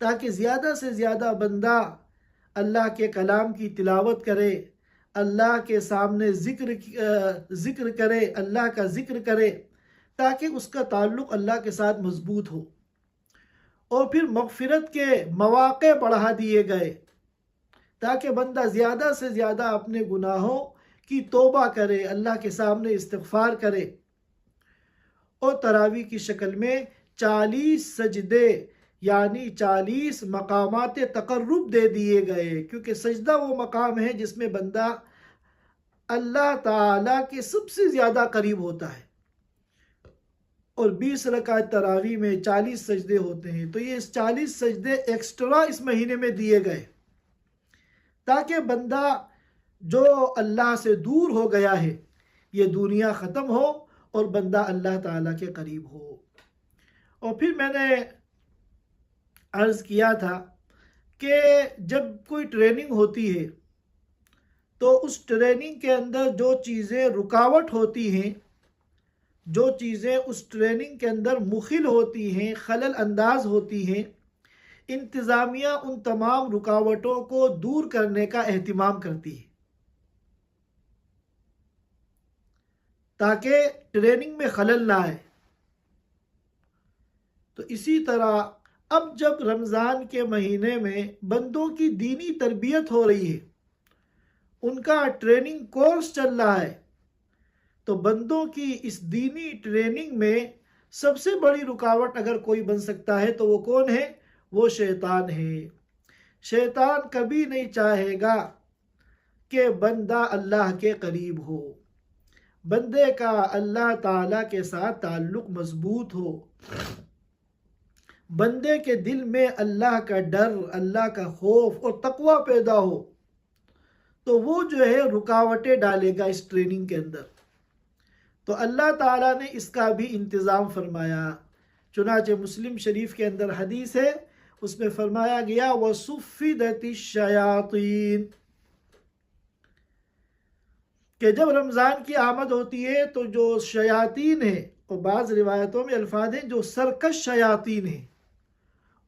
تاکہ زیادہ سے زیادہ بندہ اللہ کے کلام کی تلاوت کرے، اللہ کے سامنے ذکر کرے، اللہ کا ذکر کرے، تاکہ اس کا تعلق اللہ کے ساتھ مضبوط ہو۔ اور پھر مغفرت کے مواقع بڑھا دیے گئے تاکہ بندہ زیادہ سے زیادہ اپنے گناہوں کی توبہ کرے، اللہ کے سامنے استغفار کرے۔ اور تراویح کی شکل میں 40 سجدے یعنی 40 مقامات تقرب دے دیے گئے، کیونکہ سجدہ وہ مقام ہے جس میں بندہ اللہ تعالیٰ کے سب سے زیادہ قریب ہوتا ہے، اور 20 رکعت تراویح میں 40 سجدے ہوتے ہیں، تو یہ 40 سجدے ایکسٹرا اس مہینے میں دیے گئے تاکہ بندہ جو اللہ سے دور ہو گیا ہے یہ دنیا ختم ہو اور بندہ اللہ تعالیٰ کے قریب ہو۔ اور پھر میں نے عرض کیا تھا کہ جب کوئی ٹریننگ ہوتی ہے تو اس ٹریننگ کے اندر جو چیزیں رکاوٹ ہوتی ہیں، جو چیزیں اس ٹریننگ کے اندر مخل ہوتی ہیں، خلل انداز ہوتی ہیں، انتظامیہ ان تمام رکاوٹوں کو دور کرنے کا اہتمام کرتی ہے تاکہ ٹریننگ میں خلل نہ آئے۔ تو اسی طرح اب جب رمضان کے مہینے میں بندوں کی دینی تربیت ہو رہی ہے، ان کا ٹریننگ کورس چل رہا ہے، تو بندوں کی اس دینی ٹریننگ میں سب سے بڑی رکاوٹ اگر کوئی بن سکتا ہے تو وہ کون ہے؟ وہ شیطان ہے۔ شیطان کبھی نہیں چاہے گا کہ بندہ اللہ کے قریب ہو، بندے کا اللہ تعالیٰ کے ساتھ تعلق مضبوط ہو، بندے کے دل میں اللہ کا ڈر، اللہ کا خوف اور تقوی پیدا ہو، تو وہ جو ہے رکاوٹیں ڈالے گا اس ٹریننگ کے اندر۔ تو اللہ تعالیٰ نے اس کا بھی انتظام فرمایا، چنانچہ مسلم شریف کے اندر حدیث ہے، اس میں فرمایا گیا وَصُفِّدَتِ الشَّيَاطِينَ، کہ جب رمضان کی آمد ہوتی ہے تو جو شیاطین ہیں، اور بعض روایتوں میں الفاظ ہیں جو سرکش شیاطین ہیں،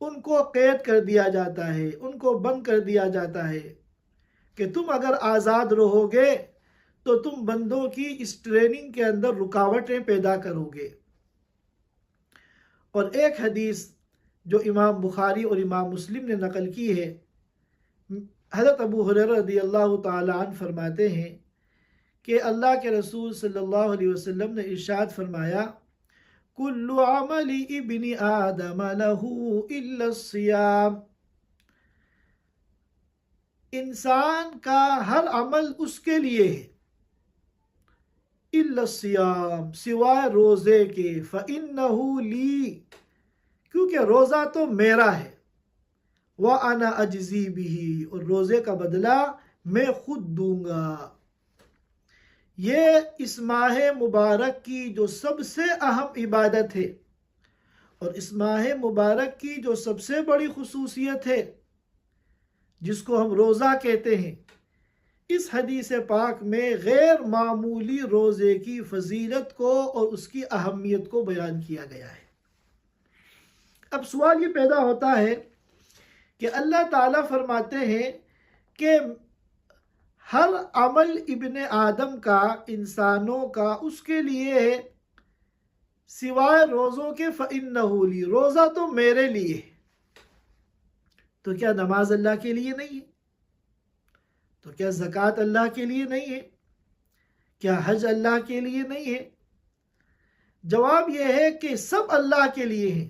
ان کو قید کر دیا جاتا ہے، ان کو بند کر دیا جاتا ہے کہ تم اگر آزاد رہو گے تو تم بندوں کی اس ٹریننگ کے اندر رکاوٹیں پیدا کرو گے۔ اور ایک حدیث جو امام بخاری اور امام مسلم نے نقل کی ہے، حضرت ابو ہریرہ رضی اللہ تعالی عنہ فرماتے ہیں کہ اللہ کے رسول صلی اللہ علیہ وسلم نے ارشاد فرمایا کل عمل ابن آدم لہ الا الصیام، انسان کا ہر عمل اس کے لیے ہے، الا الصیام، سوائے روزے کے، فإنہ لی، کیونکہ روزہ تو میرا ہے، وأنا اجزی بہ، اور روزے کا بدلہ میں خود دوں گا۔ یہ اس ماہ مبارک کی جو سب سے اہم عبادت ہے، اور اس ماہ مبارک کی جو سب سے بڑی خصوصیت ہے جس کو ہم روزہ کہتے ہیں، اس حدیث پاک میں غیر معمولی روزے کی فضیلت کو اور اس کی اہمیت کو بیان کیا گیا ہے۔ اب سوال یہ پیدا ہوتا ہے کہ اللہ تعالیٰ فرماتے ہیں کہ ہر عمل ابن آدم کا، انسانوں کا، اس کے لیے ہے سوائے روزوں کے، فإنہ لی، روزہ تو میرے لیے ہے۔ تو کیا نماز اللہ کے لیے نہیں ہے؟ تو کیا زکوٰۃ اللہ کے لیے نہیں ہے؟ کیا حج اللہ کے لیے نہیں ہے؟ جواب یہ ہے کہ سب اللہ کے لیے ہیں۔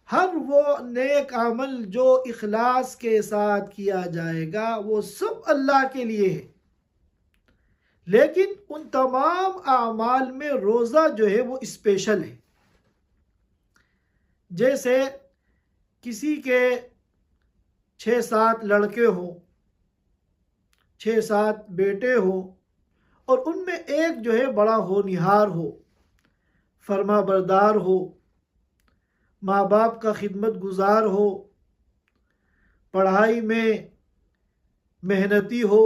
ہر وہ نیک عمل جو اخلاص کے ساتھ کیا جائے گا وہ سب اللہ کے لیے ہے، لیکن ان تمام اعمال میں روزہ جو ہے وہ اسپیشل ہے۔ جیسے کسی کے 6-7 لڑکے ہوں، 6-7 بیٹے ہوں، اور ان میں ایک جو ہے بڑا ہونہار ہو، فرما بردار ہو، ماں باپ کا خدمت گزار ہو، پڑھائی میں محنتی ہو،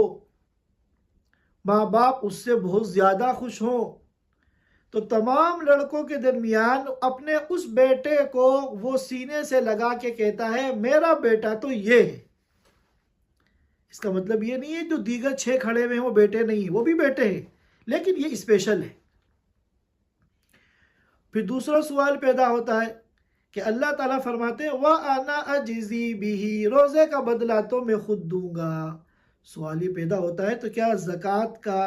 ماں باپ اس سے بہت زیادہ خوش ہوں، تو تمام لڑکوں کے درمیان اپنے اس بیٹے کو وہ سینے سے لگا کے کہتا ہے میرا بیٹا تو یہ ہے۔ اس کا مطلب یہ نہیں ہے جو دیگر 6 کھڑے ہوئے ہیں وہ بیٹے نہیں ہیں، وہ بھی بیٹے ہیں، لیکن یہ اسپیشل ہے۔ پھر دوسرا سوال پیدا ہوتا ہے کہ اللہ تعالیٰ فرماتے ہیں وَأَنَا أَجْزِي بِهِ، روزے کا بدلہ تو میں خود دوں گا۔ سوال یہ پیدا ہوتا ہے تو کیا زکوٰۃ کا،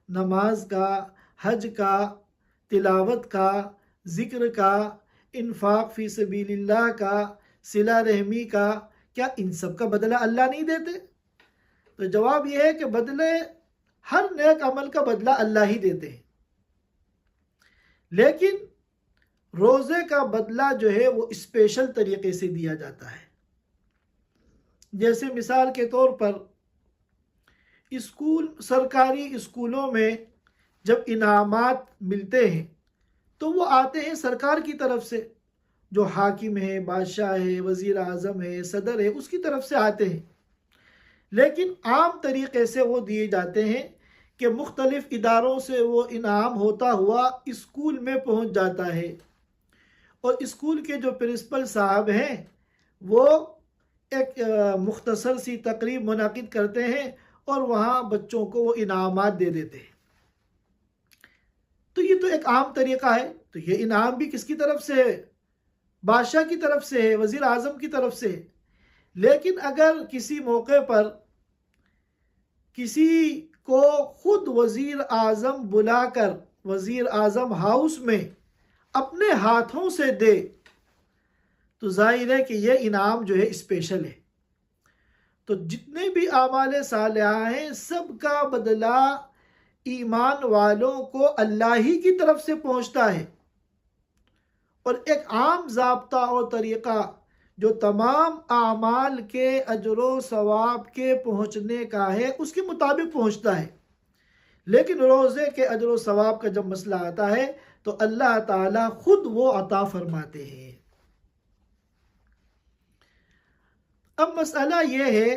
نماز کا، حج کا، تلاوت کا، ذکر کا، انفاق فی سبیل اللہ کا، صلہ رحمی کا، کیا ان سب کا بدلہ اللہ نہیں دیتے؟ تو جواب یہ ہے کہ بدلے، ہر نیک عمل کا بدلہ اللہ ہی دیتے ہیں، لیکن روزے کا بدلہ جو ہے وہ اسپیشل طریقے سے دیا جاتا ہے۔ جیسے مثال کے طور پر سرکاری اسکولوں میں جب انعامات ملتے ہیں تو وہ آتے ہیں سرکار کی طرف سے، جو حاکم ہے، بادشاہ ہے، وزیر اعظم ہے، صدر ہے، اس کی طرف سے آتے ہیں، لیکن عام طریقے سے وہ دیے جاتے ہیں کہ مختلف اداروں سے وہ انعام ہوتا ہوا اسکول میں پہنچ جاتا ہے، اور اسکول کے جو پرنسپل صاحب ہیں وہ ایک مختصر سی تقریب منعقد کرتے ہیں اور وہاں بچوں کو وہ انعامات دے دیتے ہیں۔ تو یہ تو ایک عام طریقہ ہے، تو یہ انعام بھی کس کی طرف سے ہے؟ بادشاہ کی طرف سے ہے، وزیر اعظم کی طرف سے ہے۔ لیکن اگر کسی موقع پر کسی کو خود وزیر اعظم بلا کر وزیر اعظم ہاؤس میں اپنے ہاتھوں سے دے تو ظاہر ہے کہ یہ انعام جو ہے اسپیشل ہے۔ تو جتنے بھی اعمال صالحہ ہیں سب کا بدلہ ایمان والوں کو اللہ ہی کی طرف سے پہنچتا ہے، اور ایک عام ضابطہ اور طریقہ جو تمام اعمال کے اجر و ثواب کے پہنچنے کا ہے اس کے مطابق پہنچتا ہے۔ لیکن روزے کے اجر و ثواب کا جب مسئلہ آتا ہے تو اللہ تعالیٰ خود وہ عطا فرماتے ہیں۔ اب مسئلہ یہ ہے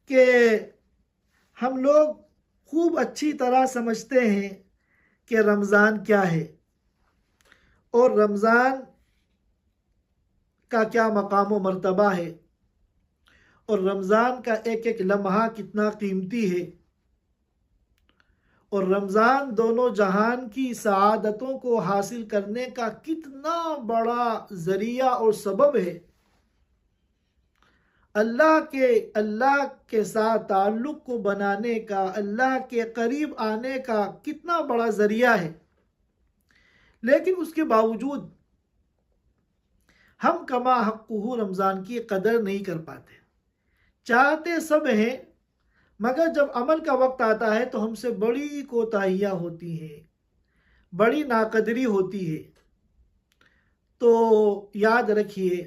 کہ ہم لوگ خوب اچھی طرح سمجھتے ہیں کہ رمضان کیا ہے اور رمضان کا کیا مقام و مرتبہ ہے، اور رمضان کا ایک ایک لمحہ کتنا قیمتی ہے، اور رمضان دونوں جہان کی سعادتوں کو حاصل کرنے کا کتنا بڑا ذریعہ اور سبب ہے، اللہ کے ساتھ تعلق کو بنانے کا، اللہ کے قریب آنے کا کتنا بڑا ذریعہ ہے۔ لیکن اس کے باوجود ہم کما حقہ رمضان کی قدر نہیں کر پاتے، چاہتے سب ہیں مگر جب عمل کا وقت آتا ہے تو ہم سے بڑی کوتاہیاں ہوتی ہیں، بڑی ناقدری ہوتی ہے۔ تو یاد رکھیے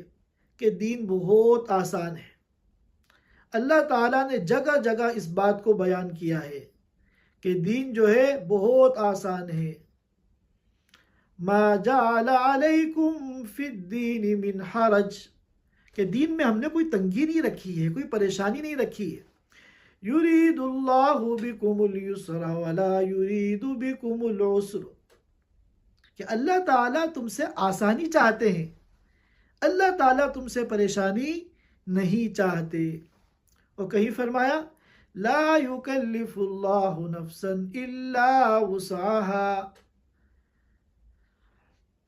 کہ دین بہت آسان ہے۔ اللہ تعالیٰ نے جگہ جگہ اس بات کو بیان کیا ہے کہ دین جو ہے بہت آسان ہے۔ ما جعل علیکم فی الدین من حرج، کہ دین میں ہم نے کوئی تنگی نہیں رکھی ہے، کوئی پریشانی نہیں رکھی ہے۔ یرید اللہ بکم اليسر ولا یرید بکم العسر، کہ اللہ تعالیٰ تم سے آسانی چاہتے ہیں، اللہ تعالیٰ تم سے پریشانی نہیں چاہتے۔ اور کہیں فرمایا لا یکلف اللہ نفسا الا وسعها،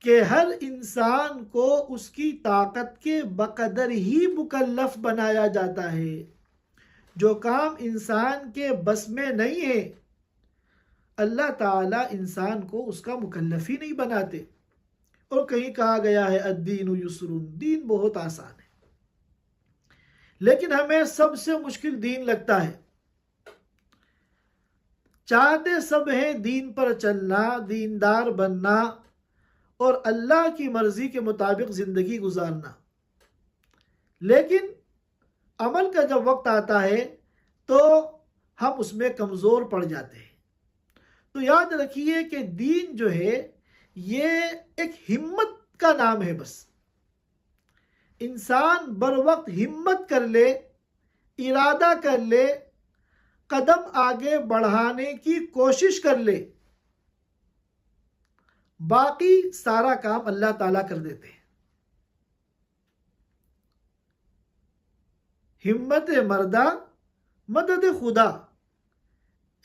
کہ ہر انسان کو اس کی طاقت کے بقدر ہی مکلف بنایا جاتا ہے۔ جو کام انسان کے بس میں نہیں ہے اللہ تعالیٰ انسان کو اس کا مکلف ہی نہیں بناتے۔ اور کہیں کہا گیا ہے الدین یسر، دین بہت آسان ہے، لیکن ہمیں سب سے مشکل دین لگتا ہے۔ چاہتے سب ہیں دین پر چلنا، دیندار بننا اور اللہ کی مرضی کے مطابق زندگی گزارنا، لیکن عمل کا جب وقت آتا ہے تو ہم اس میں کمزور پڑ جاتے ہیں۔ تو یاد رکھیے کہ دین جو ہے یہ ایک ہمت کا نام ہے، بس انسان بر وقت ہمت کر لے، ارادہ کر لے، قدم آگے بڑھانے کی کوشش کر لے باقی سارا کام اللہ تعالیٰ کر دیتے ہیں۔ ہمت مردہ مدد خدا،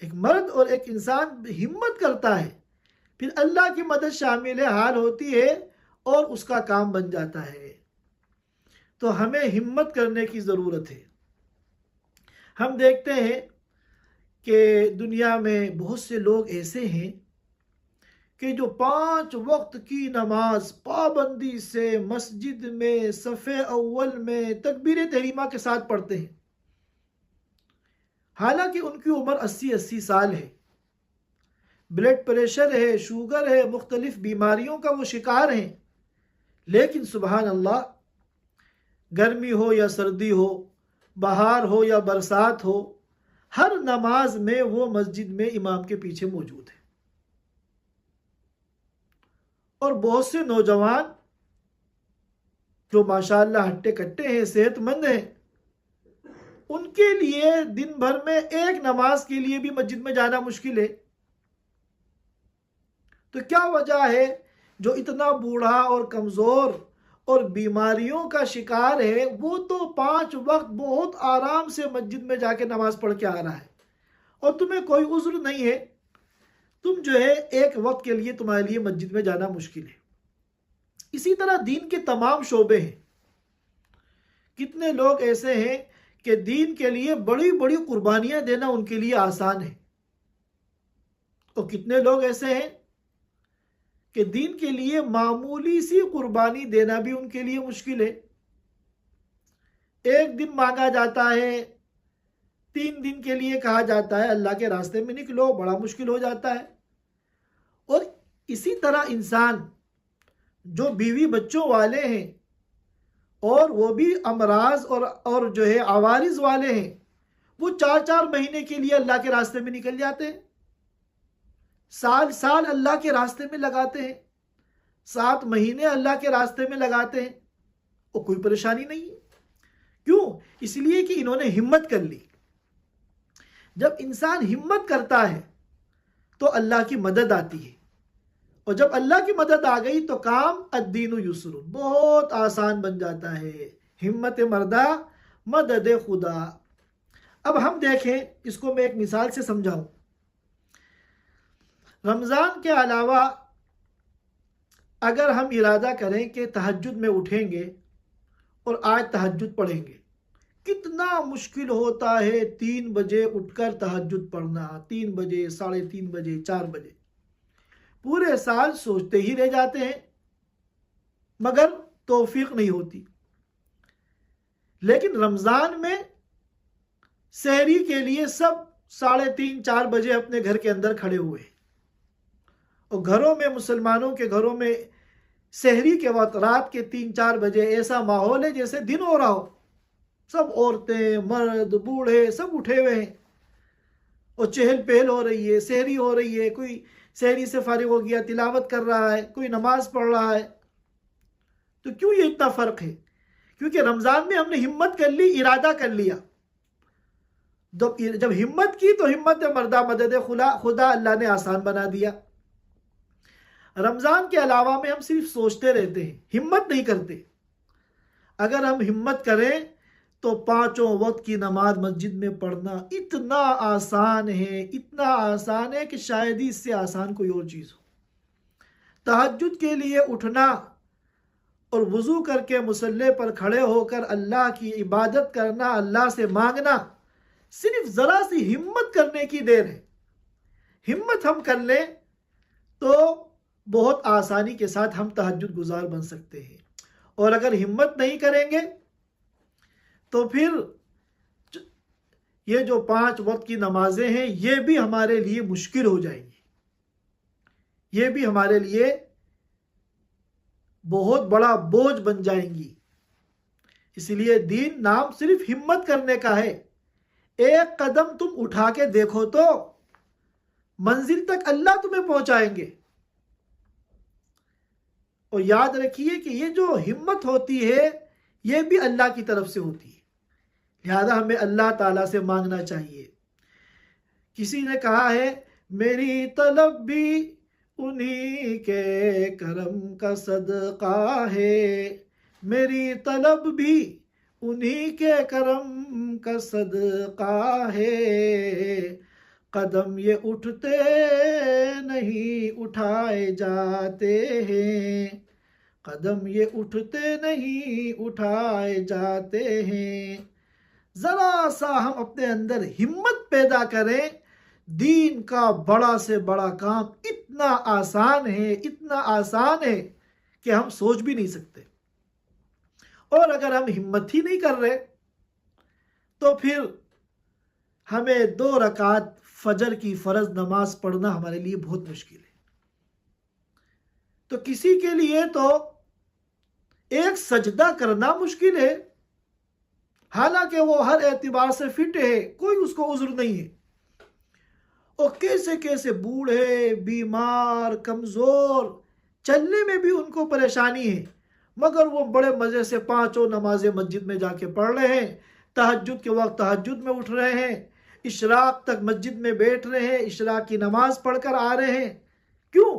ایک مرد اور ایک انسان ہمت کرتا ہے، پھر اللہ کی مدد شامل حال ہوتی ہے اور اس کا کام بن جاتا ہے۔ تو ہمیں ہمت کرنے کی ضرورت ہے۔ ہم دیکھتے ہیں کہ دنیا میں بہت سے لوگ ایسے ہیں کہ جو 5 وقت کی نماز پابندی سے مسجد میں صف اول میں تکبیر تحریمہ کے ساتھ پڑھتے ہیں، حالانکہ ان کی عمر 80 سال ہے، بلڈ پریشر ہے، شوگر ہے، مختلف بیماریوں کا وہ شکار ہیں، لیکن سبحان اللہ، گرمی ہو یا سردی ہو، بہار ہو یا برسات ہو، ہر نماز میں وہ مسجد میں امام کے پیچھے موجود ہے۔ اور بہت سے نوجوان جو ماشاءاللہ ہٹے کٹے ہیں، صحت مند ہیں، ان کے لیے دن بھر میں ایک نماز کے لیے بھی مسجد میں جانا مشکل ہے۔ تو کیا وجہ ہے جو اتنا بوڑھا اور کمزور اور بیماریوں کا شکار ہے، وہ تو 5 وقت بہت آرام سے مسجد میں جا کے نماز پڑھ کے آ رہا ہے، اور تمہیں کوئی عذر نہیں ہے، تم جو ہے ایک وقت کے لیے تمہارے لیے مسجد میں جانا مشکل ہے۔ اسی طرح دین کے تمام شعبے ہیں۔ کتنے لوگ ایسے ہیں کہ دین کے لیے بڑی بڑی قربانیاں دینا ان کے لیے آسان ہے، اور کتنے لوگ ایسے ہیں کہ دین کے لیے معمولی سی قربانی دینا بھی ان کے لیے مشکل ہے۔ ایک دن مانگا جاتا ہے، 3 دن کے لیے کہا جاتا ہے اللہ کے راستے میں نکلو، بڑا مشکل ہو جاتا ہے۔ اور اسی طرح انسان جو بیوی بچوں والے ہیں اور وہ بھی امراض اور جو ہے عوارض والے ہیں، وہ 4 مہینے کے لیے اللہ کے راستے میں نکل جاتے ہیں، سال اللہ کے راستے میں لگاتے ہیں، 7 مہینے اللہ کے راستے میں لگاتے ہیں، اور کوئی پریشانی نہیں ہے۔ کیوں؟ اس لیے کہ انہوں نے ہمت کر لی۔ جب انسان ہمت کرتا ہے تو اللہ کی مدد آتی ہے، اور جب اللہ کی مدد آ گئی تو کام الدین یسر، بہت آسان بن جاتا ہے۔ ہمت مردہ مدد خدا۔ اب ہم دیکھیں، اس کو میں ایک مثال سے سمجھاؤں۔ رمضان کے علاوہ اگر ہم ارادہ کریں کہ تہجد میں اٹھیں گے اور آج تہجد پڑھیں گے، کتنا مشکل ہوتا ہے 3 بجے اٹھ کر تہجد پڑھنا، 3 بجے، 3:30 بجے، 4 بجے، پورے سال سوچتے ہی رہ جاتے ہیں، مگر توفیق نہیں ہوتی۔ لیکن رمضان میں سحری کے لیے سب 3:30 4 بجے اپنے گھر کے اندر کھڑے ہوئے، اور گھروں میں، مسلمانوں کے گھروں میں سحری کے وقت رات کے 3 4 بجے ایسا ماحول ہے جیسے دن ہو رہا ہو، سب عورتیں، مرد، بوڑھے سب اٹھے ہوئے ہیں، اور چہل پہل ہو رہی ہے، سحری ہو رہی ہے، کوئی سحری سے فارغ ہو گیا تلاوت کر رہا ہے، کوئی نماز پڑھ رہا ہے۔ تو کیوں یہ اتنا فرق ہے؟ کیونکہ رمضان میں ہم نے ہمت کر لی، ارادہ کر لیا۔ جب ہمت کی تو ہمت مردہ مدد خدا اللہ نے آسان بنا دیا۔ رمضان کے علاوہ میں ہم صرف سوچتے رہتے ہیں، ہمت نہیں کرتے۔ اگر ہم ہمت کریں تو 5 وقت کی نماز مسجد میں پڑھنا اتنا آسان ہے، اتنا آسان ہے کہ شاید ہی اس سے آسان کوئی اور چیز ہو۔ تہجد کے لیے اٹھنا اور وضو کر کے مصلی پر کھڑے ہو کر اللہ کی عبادت کرنا، اللہ سے مانگنا، صرف ذرا سی ہمت کرنے کی دیر ہے۔ ہمت ہم کر لیں تو بہت آسانی کے ساتھ ہم تہجد گزار بن سکتے ہیں، اور اگر ہمت نہیں کریں گے تو پھر یہ جو 5 وقت کی نمازیں ہیں یہ بھی ہمارے لیے مشکل ہو جائیں گی، یہ بھی ہمارے لیے بہت بڑا بوجھ بن جائیں گی۔ اس لیے دین نام صرف ہمت کرنے کا ہے۔ ایک قدم تم اٹھا کے دیکھو تو منزل تک اللہ تمہیں پہنچائیں گے۔ اور یاد رکھیے کہ یہ جو ہمت ہوتی ہے یہ بھی اللہ کی طرف سے ہوتی ہے، لہذا ہمیں اللہ تعالیٰ سے مانگنا چاہیے۔ کسی نے کہا ہے، میری طلب بھی انہی کے کرم کا صدقہ ہے، میری طلب بھی انہی کے کرم کا صدقہ ہے، قدم یہ اٹھتے نہیں اٹھائے جاتے ہیں، قدم یہ اٹھتے نہیں اٹھائے جاتے ہیں۔ ذرا سا ہم اپنے اندر ہمت پیدا کریں، دین کا بڑا سے بڑا کام اتنا آسان ہے کہ ہم سوچ بھی نہیں سکتے۔ اور اگر ہم ہمت ہی نہیں کر رہے تو پھر ہمیں 2 رکعت فجر کی فرض نماز پڑھنا ہمارے لیے بہت مشکل ہے۔ تو کسی کے لیے تو ایک سجدہ کرنا مشکل ہے، حالانکہ وہ ہر اعتبار سے فٹ ہے، کوئی اس کو عذر نہیں ہے، اور کیسے بوڑھے، بیمار، کمزور، چلنے میں بھی ان کو پریشانی ہے، مگر وہ بڑے مزے سے 5 نمازیں مسجد میں جا کے پڑھ رہے ہیں، تہجد کے وقت تہجد میں اٹھ رہے ہیں، اشراق تک مسجد میں بیٹھ رہے ہیں، اشراق کی نماز پڑھ کر آ رہے ہیں۔ کیوں؟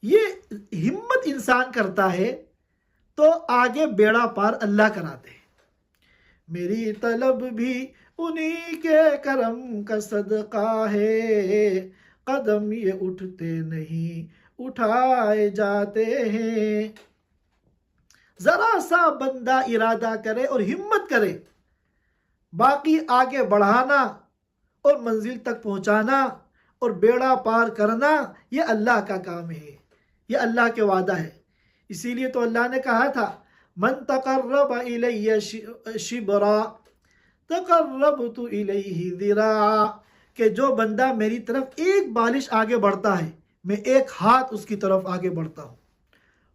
یہ ہمت انسان کرتا ہے تو آگے بیڑا پار اللہ کراتے ہیں۔ میری طلب بھی انہی کے کرم کا صدقہ ہے، قدم یہ اٹھتے نہیں اٹھائے جاتے ہیں۔ ذرا سا بندہ ارادہ کرے اور ہمت کرے، باقی آگے بڑھانا اور منزل تک پہنچانا اور بیڑا پار کرنا یہ اللہ کا کام ہے، یہ اللہ کے وعدہ ہے۔ اسی لیے تو اللہ نے کہا تھا من تقرب الی شبرا تقربت الیہ ذراعا، کہ جو بندہ میری طرف ایک بالش آگے بڑھتا ہے میں ایک ہاتھ اس کی طرف آگے بڑھتا ہوں۔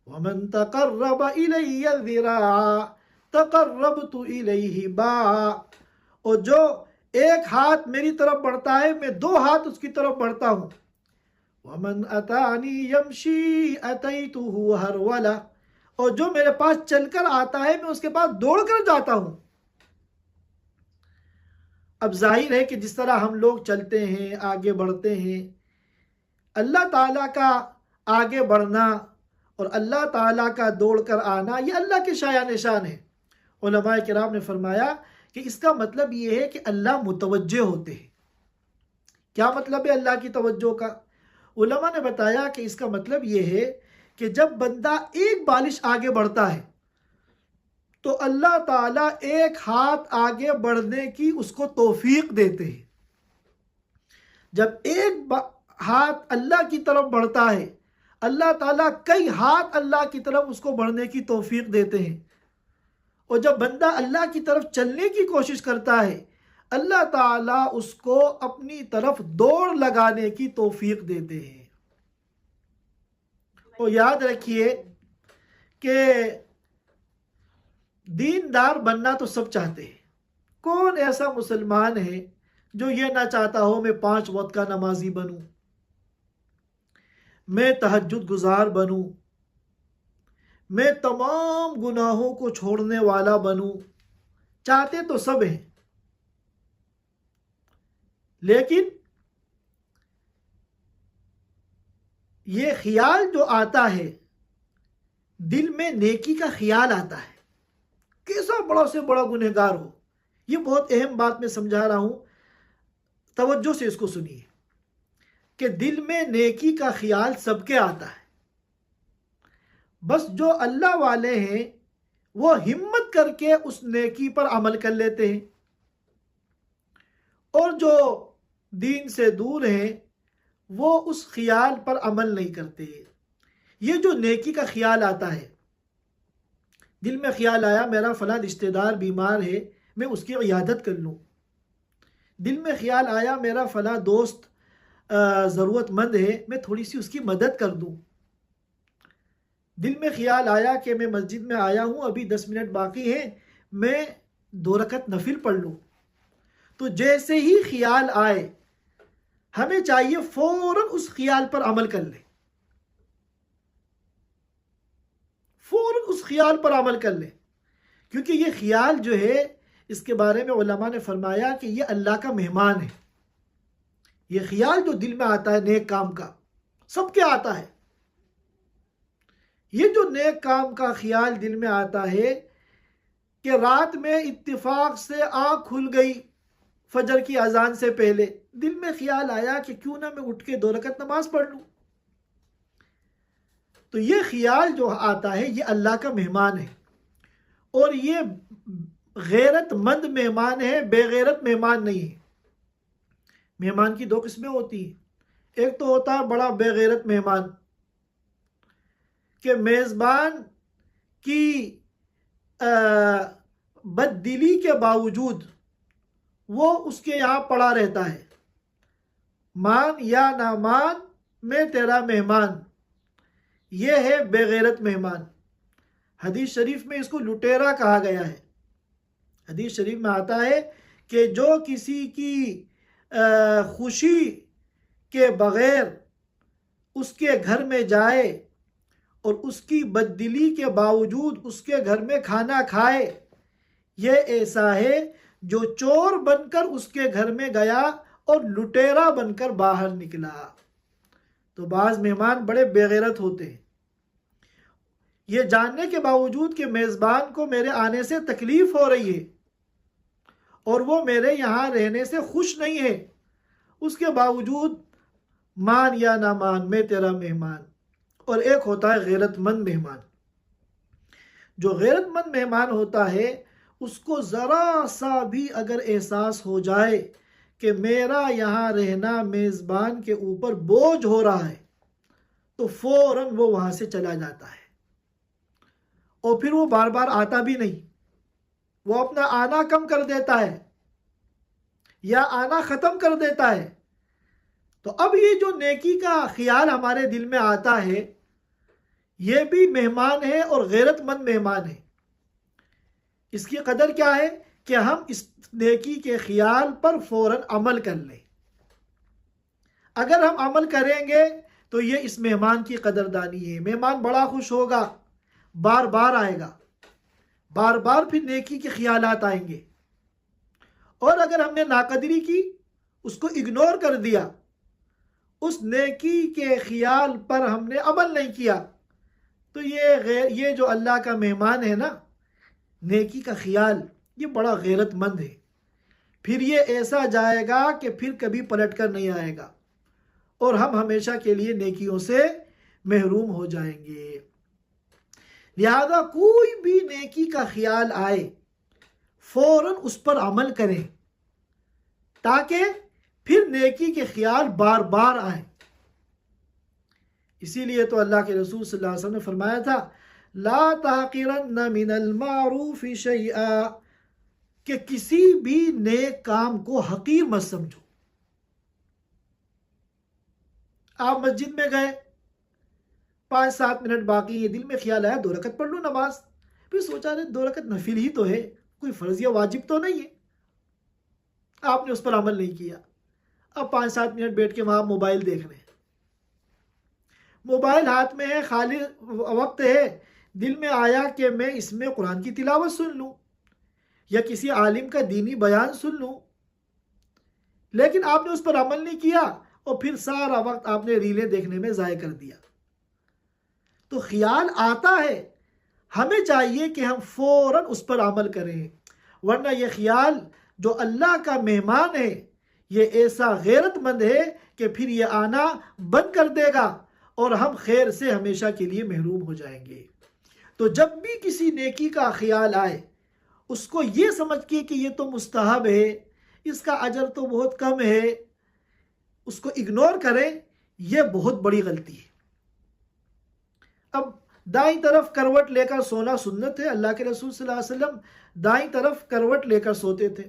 ومن تقرب الی ذراعا تقربت الیہ باعا، اور جو ایک ہاتھ میری طرف بڑھتا ہے میں 2 ہاتھ اس کی طرف بڑھتا ہوں۔ ومن اتانی یمشی اتیتہ ہرولا، اور جو میرے پاس چل کر آتا ہے میں اس کے پاس دوڑ کر جاتا ہوں۔ اب ظاہر ہے کہ جس طرح ہم لوگ چلتے ہیں، آگے بڑھتے ہیں، اللہ تعالیٰ کا آگے بڑھنا اور اللہ تعالیٰ کا دوڑ کر آنا یہ اللہ کے شایان نشان ہے۔ علماء کرام نے فرمایا کہ اس کا مطلب یہ ہے کہ اللہ متوجہ ہوتے ہیں۔ کیا مطلب ہے اللہ کی توجہ کا؟ علماء نے بتایا کہ اس کا مطلب یہ ہے کہ جب بندہ ایک بالش آگے بڑھتا ہے تو اللہ تعالیٰ ایک ہاتھ آگے بڑھنے کی اس کو توفیق دیتے ہیں۔ جب ایک ہاتھ اللہ کی طرف بڑھتا ہے اللہ تعالیٰ کئی ہاتھ اللہ کی طرف اس کو بڑھنے کی توفیق دیتے ہیں، اور جب بندہ اللہ کی طرف چلنے کی کوشش کرتا ہے اللہ تعالیٰ اس کو اپنی طرف دوڑ لگانے کی توفیق دیتے ہیں۔ اور یاد رکھیے کہ دیندار بننا تو سب چاہتے ہیں، کون ایسا مسلمان ہے جو یہ نہ چاہتا ہو میں 5 وقت کا نمازی بنوں، میں تہجد گزار بنوں، میں تمام گناہوں کو چھوڑنے والا بنوں، چاہتے تو سب ہیں، لیکن یہ خیال جو آتا ہے دل میں نیکی کا خیال آتا ہے، کیسا بڑا سے بڑا گنہگار ہو، یہ بہت اہم بات میں سمجھا رہا ہوں، توجہ سے اس کو سنیے کہ دل میں نیکی کا خیال سب کے آتا ہے، بس جو اللہ والے ہیں وہ ہمت کر کے اس نیکی پر عمل کر لیتے ہیں، اور جو دین سے دور ہیں وہ اس خیال پر عمل نہیں کرتے۔ یہ جو نیکی کا خیال آتا ہے، دل میں خیال آیا میرا فلاں رشتہ دار بیمار ہے میں اس کی عیادت کر لوں، دل میں خیال آیا میرا فلاں دوست ضرورت مند ہے میں تھوڑی سی اس کی مدد کر دوں، دل میں خیال آیا کہ میں مسجد میں آیا ہوں ابھی 10 منٹ باقی ہیں میں 2 رکعت نفل پڑھ لوں، تو جیسے ہی خیال آئے ہمیں چاہیے فوراً اس خیال پر عمل کر لیں، فوراً اس خیال پر عمل کر لیں، کیونکہ یہ خیال جو ہے اس کے بارے میں علماء نے فرمایا کہ یہ اللہ کا مہمان ہے، یہ خیال جو دل میں آتا ہے نیک کام کا، سب کے آتا ہے، یہ جو نیک کام کا خیال دل میں آتا ہے کہ رات میں اتفاق سے آنکھ کھل گئی فجر کی اذان سے پہلے، دل میں خیال آیا کہ کیوں نہ میں اٹھ کے 2 رکعت نماز پڑھ لوں، تو یہ خیال جو آتا ہے یہ اللہ کا مہمان ہے، اور یہ غیرت مند مہمان ہے، بے غیرت مہمان نہیں ہے۔ مہمان کی 2 قسمیں ہوتی ہیں، ایک تو ہوتا ہے بڑا بے غیرت مہمان کہ میزبان کی بد دلی کے باوجود وہ اس کے یہاں پڑا رہتا ہے، مان یا نہ مان میں تیرا مہمان، یہ ہے بے غیرت مہمان۔ حدیث شریف میں اس کو لٹیرا کہا گیا ہے۔ حدیث شریف میں آتا ہے کہ جو کسی کی خوشی کے بغیر اس کے گھر میں جائے اور اس کی بددلی کے باوجود اس کے گھر میں کھانا کھائے، یہ ایسا ہے جو چور بن کر اس کے گھر میں گیا اور لٹیرا بن کر باہر نکلا۔ تو بعض مہمان بڑے بے غیرت ہوتے ہیں، یہ جاننے کے باوجود کہ میزبان کو میرے آنے سے تکلیف ہو رہی ہے اور وہ میرے یہاں رہنے سے خوش نہیں ہے، اس کے باوجود مان یا نہ مان میں تیرا مہمان۔ اور ایک ہوتا ہے غیرت مند مہمان، جو غیرت مند مہمان ہوتا ہے اس کو ذرا سا بھی اگر احساس ہو جائے کہ میرا یہاں رہنا میزبان کے اوپر بوجھ ہو رہا ہے تو فوراً وہ وہاں سے چلا جاتا ہے، اور پھر وہ بار بار آتا بھی نہیں، وہ اپنا آنا کم کر دیتا ہے یا آنا ختم کر دیتا ہے۔ تو اب یہ جو نیکی کا خیال ہمارے دل میں آتا ہے یہ بھی مہمان ہے اور غیرت مند مہمان ہے۔ اس کی قدر کیا ہے کہ ہم اس نیکی کے خیال پر فوراً عمل کر لیں۔ اگر ہم عمل کریں گے تو یہ اس مہمان کی قدردانی ہے، مہمان بڑا خوش ہوگا، بار بار آئے گا، بار بار پھر نیکی کے خیالات آئیں گے۔ اور اگر ہم نے ناقدری کی، اس کو اگنور کر دیا، اس نیکی کے خیال پر ہم نے عمل نہیں کیا، تو یہ جو اللہ کا مہمان ہے نا، نیکی کا خیال، یہ بڑا غیرت مند ہے، پھر یہ ایسا جائے گا کہ پھر کبھی پلٹ کر نہیں آئے گا اور ہم ہمیشہ کے لیے نیکیوں سے محروم ہو جائیں گے۔ لہذا کوئی بھی نیکی کا خیال آئے فوراً اس پر عمل کریں تاکہ پھر نیکی کے خیال بار بار آئیں۔ اسی لیے تو اللہ کے رسول صلی اللہ علیہ وسلم نے فرمایا تھا لا تحقرن من المعروف شیئا، کہ کسی بھی نیک کام کو حقیر مت سمجھو۔ آپ مسجد میں گئے، 5-7 منٹ باقی ہیں، دل میں خیال آیا 2 رکعت پڑھ لوں نماز، پھر سوچا رہے 2 رکعت نفل ہی تو ہے، کوئی فرض یا واجب تو نہیں ہے، آپ نے اس پر عمل نہیں کیا۔ اب 5-7 منٹ بیٹھ کے وہاں موبائل دیکھ رہے ہیں، موبائل ہاتھ میں ہے، خالی وقت ہے، دل میں آیا کہ میں اس میں قرآن کی تلاوت سن لوں یا کسی عالم کا دینی بیان سن لوں، لیکن آپ نے اس پر عمل نہیں کیا اور پھر سارا وقت آپ نے ریلیں دیکھنے میں ضائع کر دیا۔ تو خیال آتا ہے، ہمیں چاہیے کہ ہم فوراً اس پر عمل کریں، ورنہ یہ خیال جو اللہ کا مہمان ہے یہ ایسا غیرت مند ہے کہ پھر یہ آنا بند کر دے گا اور ہم خیر سے ہمیشہ کے لیے محروم ہو جائیں گے۔ تو جب بھی کسی نیکی کا خیال آئے اس کو یہ سمجھ کے کہ یہ تو مستحب ہے، اس کا اجر تو بہت کم ہے، اس کو اگنور کریں، یہ بہت بڑی غلطی ہے۔ اب دائیں طرف کروٹ لے کر سونا سنت ہے، اللہ کے رسول صلی اللہ علیہ وسلم دائیں طرف کروٹ لے کر سوتے تھے۔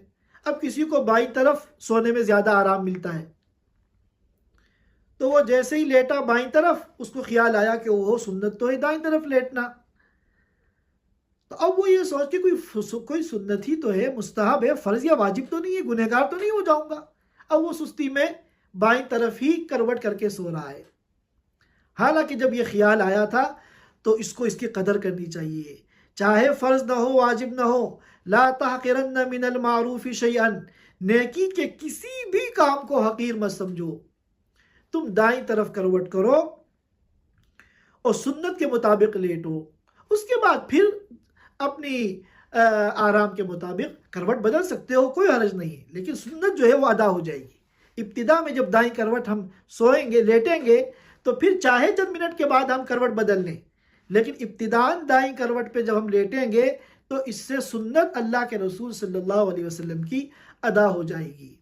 اب کسی کو بائیں طرف سونے میں زیادہ آرام ملتا ہے، تو وہ جیسے ہی لیٹا بائیں طرف، اس کو خیال آیا کہ وہ سنت تو ہے دائیں طرف لیٹنا، تو اب وہ یہ سوچ کے کوئی سنت ہی تو ہے، مستحب ہے، فرض یا واجب تو نہیں ہے، گنہگار تو نہیں ہو جاؤں گا، اب وہ سستی میں بائیں طرف ہی کروٹ کر کے سو رہا ہے۔ حالانکہ جب یہ خیال آیا تھا تو اس کو اس کی قدر کرنی چاہیے، چاہے فرض نہ ہو واجب نہ ہو، لا تحقرن من المعروف شیئا، نیکی کے کسی بھی کام کو حقیر مت سمجھو، تم دائیں طرف کروٹ کرو اور سنت کے مطابق لیٹو، اس کے بعد پھر اپنی آرام کے مطابق کروٹ بدل سکتے ہو، کوئی حرج نہیں ہے، لیکن سنت جو ہے وہ ادا ہو جائے گی۔ ابتدا میں جب دائیں کروٹ ہم سوئیں گے، لیٹیں گے، تو پھر چاہے چند منٹ کے بعد ہم کروٹ بدل لیں، لیکن ابتداً دائیں کروٹ پہ جب ہم لیٹیں گے تو اس سے سنت اللہ کے رسول صلی اللہ علیہ وسلم کی ادا ہو جائے گی۔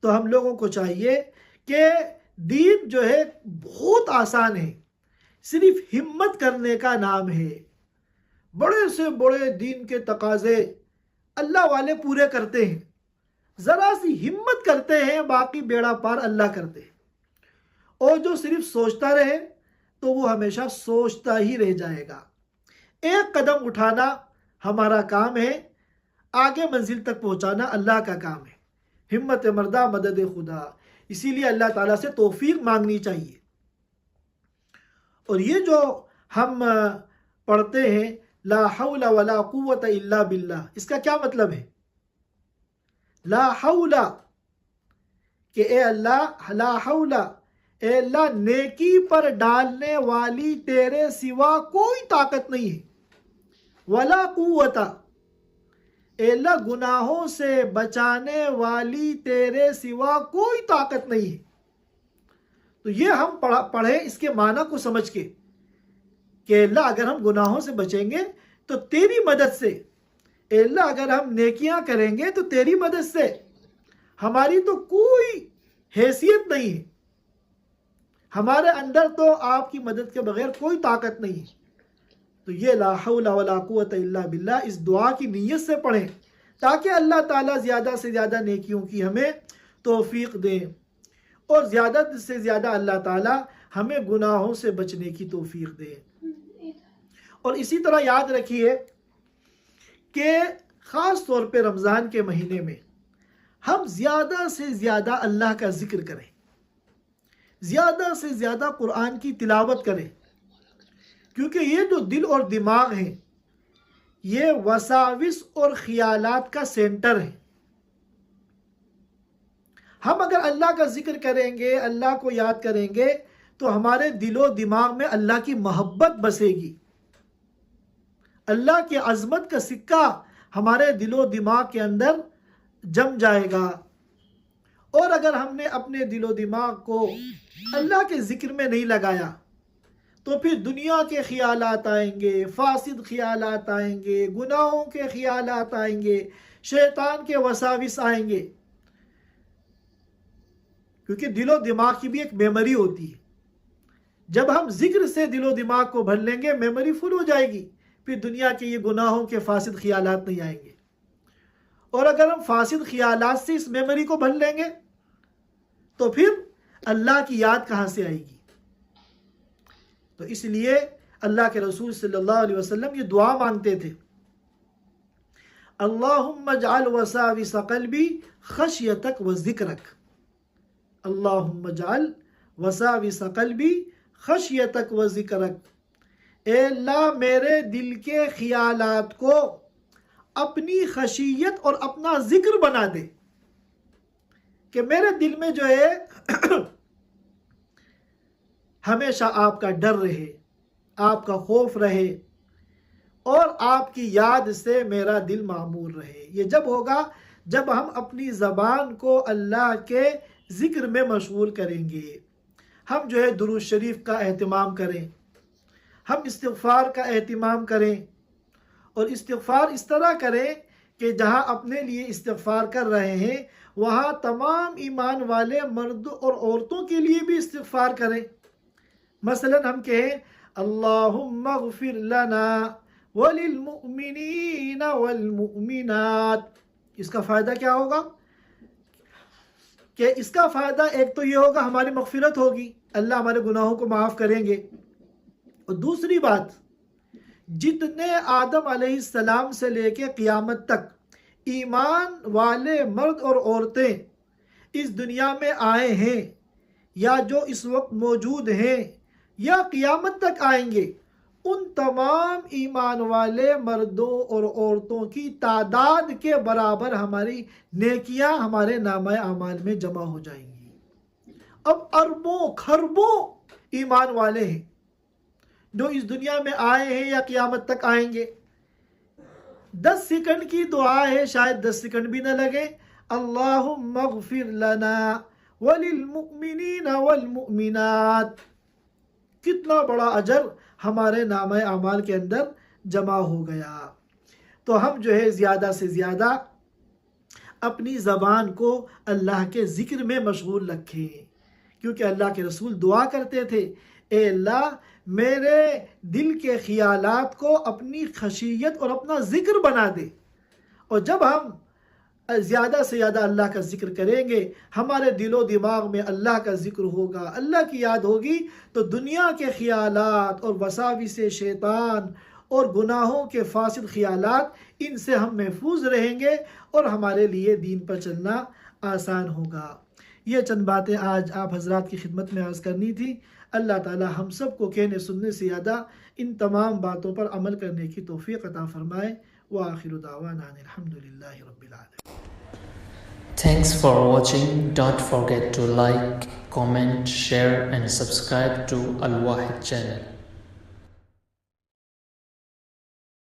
تو ہم لوگوں کو چاہیے کہ دین جو ہے بہت آسان ہے، صرف ہمت کرنے کا نام ہے۔ بڑے سے بڑے دین کے تقاضے اللہ والے پورے کرتے ہیں، ذرا سی ہمت کرتے ہیں، باقی بیڑا پار اللہ کرتے ہیں۔ اور جو صرف سوچتا رہے تو وہ ہمیشہ سوچتا ہی رہ جائے گا۔ ایک قدم اٹھانا ہمارا کام ہے، آگے منزل تک پہنچانا اللہ کا کام ہے۔ ہمت مردہ مدد خدا، اسی لیے اللہ تعالیٰ سے توفیق مانگنی چاہیے۔ اور یہ جو ہم پڑھتے ہیں لا حول ولا قوت الا باللہ، اس کا کیا مطلب ہے؟ لا حول کہ اے اللہ، لا حول اے اللہ نیکی پر ڈالنے والی تیرے سوا کوئی طاقت نہیں ہے، ولا قوت اے اللہ گناہوں سے بچانے والی تیرے سوا کوئی طاقت نہیں ہے۔ تو یہ ہم پڑھیں اس کے معنی کو سمجھ کے کہ اللہ اگر ہم گناہوں سے بچیں گے تو تیری مدد سے، اے اللہ اگر ہم نیکیاں کریں گے تو تیری مدد سے، ہماری تو کوئی حیثیت نہیں ہے، ہمارے اندر تو آپ کی مدد کے بغیر کوئی طاقت نہیں ہے۔ تو یہ لا حول ولا قوت الا باللہ اس دعا کی نیت سے پڑھیں تاکہ اللہ تعالیٰ زیادہ سے زیادہ نیکیوں کی ہمیں توفیق دے، اور زیادہ سے زیادہ اللہ تعالیٰ ہمیں گناہوں سے بچنے کی توفیق دے۔ اور اسی طرح یاد رکھیے کہ خاص طور پہ رمضان کے مہینے میں ہم زیادہ سے زیادہ اللہ کا ذکر کریں، زیادہ سے زیادہ قرآن کی تلاوت کریں، کیونکہ یہ جو دل اور دماغ ہے یہ وساوس اور خیالات کا سینٹر ہے۔ ہم اگر اللہ کا ذکر کریں گے، اللہ کو یاد کریں گے، تو ہمارے دل و دماغ میں اللہ کی محبت بسے گی، اللہ کی عظمت کا سکہ ہمارے دل و دماغ کے اندر جم جائے گا۔ اور اگر ہم نے اپنے دل و دماغ کو اللہ کے ذکر میں نہیں لگایا تو پھر دنیا کے خیالات آئیں گے، فاسد خیالات آئیں گے، گناہوں کے خیالات آئیں گے، شیطان کے وساوس آئیں گے، کیونکہ دل و دماغ کی بھی ایک میموری ہوتی ہے۔ جب ہم ذکر سے دل و دماغ کو بھر لیں گے، میموری فل ہو جائے گی، پھر دنیا کے یہ گناہوں کے فاسد خیالات نہیں آئیں گے۔ اور اگر ہم فاسد خیالات سے اس میموری کو بھر لیں گے تو پھر اللہ کی یاد کہاں سے آئے گی؟ تو اس لیے اللہ کے رسول صلی اللہ علیہ وسلم یہ دعا مانگتے تھے، اللہم اجعل وساوس قلبی خشیتک و ذکرک، اللہم اجعل وساوس قلبی خشیتک و ذکرک، اے اللہ میرے دل کے خیالات کو اپنی خشیت اور اپنا ذکر بنا دے، کہ میرے دل میں جو ہے ہمیشہ آپ کا ڈر رہے، آپ کا خوف رہے، اور آپ کی یاد سے میرا دل معمور رہے۔ یہ جب ہوگا جب ہم اپنی زبان کو اللہ کے ذکر میں مشغول کریں گے، ہم جو ہے درود شریف کا اہتمام کریں، ہم استغفار کا اہتمام کریں، اور استغفار اس طرح کریں کہ جہاں اپنے لیے استغفار کر رہے ہیں وہاں تمام ایمان والے مرد اور عورتوں کے لیے بھی استغفار کریں۔ مثلا ہم کہیں اللہم اغفر لنا وللمؤمنین والمؤمنات، اس کا فائدہ کیا ہوگا؟ کہ اس کا فائدہ ایک تو یہ ہوگا ہماری مغفرت ہوگی، اللہ ہمارے گناہوں کو معاف کریں گے، اور دوسری بات جتنے آدم علیہ السلام سے لے کے قیامت تک ایمان والے مرد اور عورتیں اس دنیا میں آئے ہیں یا جو اس وقت موجود ہیں یا قیامت تک آئیں گے، ان تمام ایمان والے مردوں اور عورتوں کی تعداد کے برابر ہماری نیکیاں ہمارے نامہ اعمال میں جمع ہو جائیں گی۔ اب اربوں خربوں ایمان والے ہیں جو اس دنیا میں آئے ہیں یا قیامت تک آئیں گے۔ 10 سیکنڈ کی دعا ہے، شاید 10 سیکنڈ بھی نہ لگے، اللہم اغفر لنا وللمؤمنین والمؤمنات، کتنا بڑا اجر ہمارے نامہ اعمال کے اندر جمع ہو گیا۔ تو ہم جو ہے زیادہ سے زیادہ اپنی زبان کو اللہ کے ذکر میں مشغول رکھیں، کیونکہ اللہ کے رسول دعا کرتے تھے، اے اللہ میرے دل کے خیالات کو اپنی خشیت اور اپنا ذکر بنا دے۔ اور جب ہم زیادہ سے زیادہ اللہ کا ذکر کریں گے، ہمارے دل و دماغ میں اللہ کا ذکر ہوگا، اللہ کی یاد ہوگی، تو دنیا کے خیالات اور وساوس شیطان اور گناہوں کے فاسد خیالات، ان سے ہم محفوظ رہیں گے اور ہمارے لیے دین پر چلنا آسان ہوگا۔ یہ چند باتیں آج آپ حضرات کی خدمت میں عرض کرنی تھی۔ اللہ تعالی ہم سب کو کہنے سننے سے زیادہ ان تمام باتوں پر عمل کرنے کی توفیق عطا فرمائے۔ وآخر دعوانا الحمدللہ رب العالمین۔ Thanks for watching. Don't forget to like, comment, share and subscribe to Al Wahid channel.